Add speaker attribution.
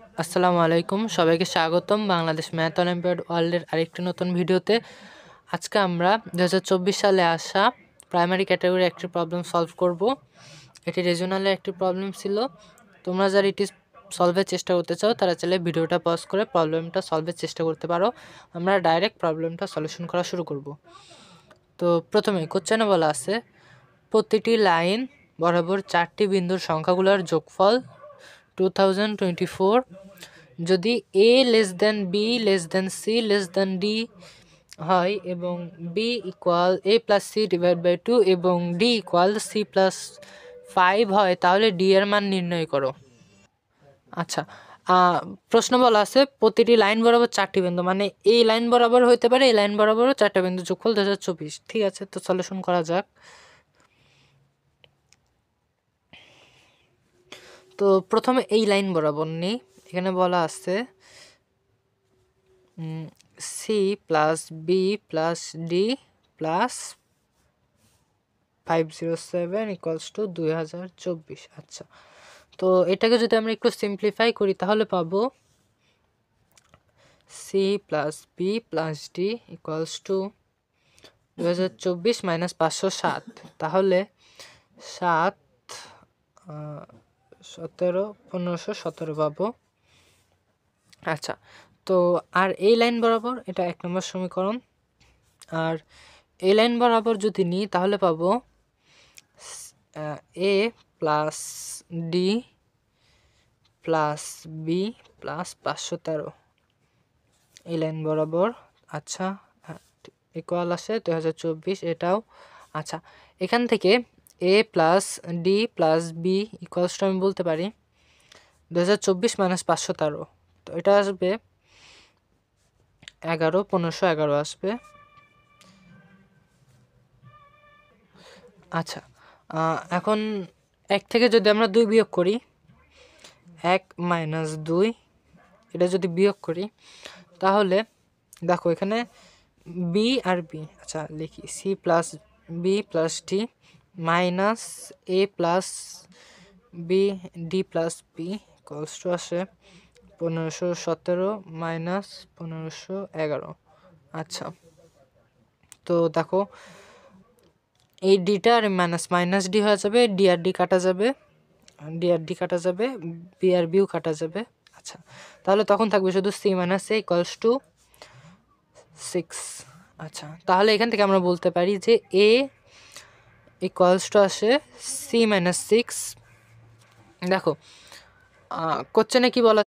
Speaker 1: আসসালামু আলাইকুম, সবাইকে স্বাগতম বাংলাদেশ ম্যাথ অলিম্পিয়াড ওয়ার্ল্ডের আরেকটি নতুন ভিডিওতে। আজকে আমরা 2024 সালে আসা প্রাইমারি ক্যাটাগরির একটি প্রবলেম সলভ করব। এটি রিজনালের একটি প্রবলেম ছিল। তোমরা যারা এটি সলভের চেষ্টা করতে চাও তারা চাইলে ভিডিওটা পজ করে প্রবলেমটা সলভের চেষ্টা করতে পারো। আমরা ডাইরেক্ট প্রবলেমটা সলিউশন করা শুরু করব। তো প্রথমে কোশ্চেনে বলা আছে প্রতিটি লাইন বরাবর 4টি বিন্দুর সংখ্যাগুলোর যোগফল 2024 যদি a less than b less than c less than d হয় এবং b equal a plus c divide by 2 এবং d ইকুয়াল c প্লাস 5 হয় তাহলে d এর মান নির্ণয় করো। আচ্ছা, প্রশ্ন বলা আছে প্রতিটি লাইন বরাবর 4টি বিন্দু, মানে এই লাইন বরাবর হইতে পারে, এই লাইন বরাবরও 4টা বিন্দু, যোগফল 2024। ঠিক আছে, তো সলিউশন করা যাক। তো প্রথমে এই লাইন বরাবর নেই। এখানে বলা আছে C plus B plus D plus 507 equals to 2024। আচ্ছা, তো এটাকে যদি আমরা একটু সিম্পলিফাই করি তাহলে পাবো C plus B plus D equals to 2024 minus 507, তাহলে 7 17 1517 পাবো। আচ্ছা, তো আর এই লাইন বরাবর এটা 1 নম্বর সমীকরণ, আর এই লাইন বরাবর যদি নিই তাহলে পাবো A plus D plus B plus 513 এই লাইন বরাবর। আচ্ছা, ইকুয়াল আসে 2024 এটাও। আচ্ছা, এখান থেকে A plus D plus B equals to আমি বলতে পারি 2024 মাইনাস 513, তো এটা আসবে 1511 আসবে। আচ্ছা, এখন 1 থেকে যদি আমরা 2 বিয়োগ করি, 1 মাইনাস 2 এটা যদি বিয়োগ করি তাহলে দেখো এখানে বি আর বি, আচ্ছা লিখি C plus B plus D minus A plus B D plus B equals to আসে 1517 মাইনাস 1511। আচ্ছা, তো দেখো এই ডিটা আর মাইনাস মাইনাস ডি হয়ে যাবে, ডি আর ডি কাটা যাবে, ডি আর ডি কাটা যাবে, বি আর বিও কাটা যাবে। আচ্ছা, তাহলে তখন থাকবে শুধু C minus A equals to 6। আচ্ছা, তাহলে এখান থেকে আমরা বলতে পারি যে এ ইকুয়ালস টু আসে সি মাইনাস 6। দেখো কোশ্চেনে কি বলা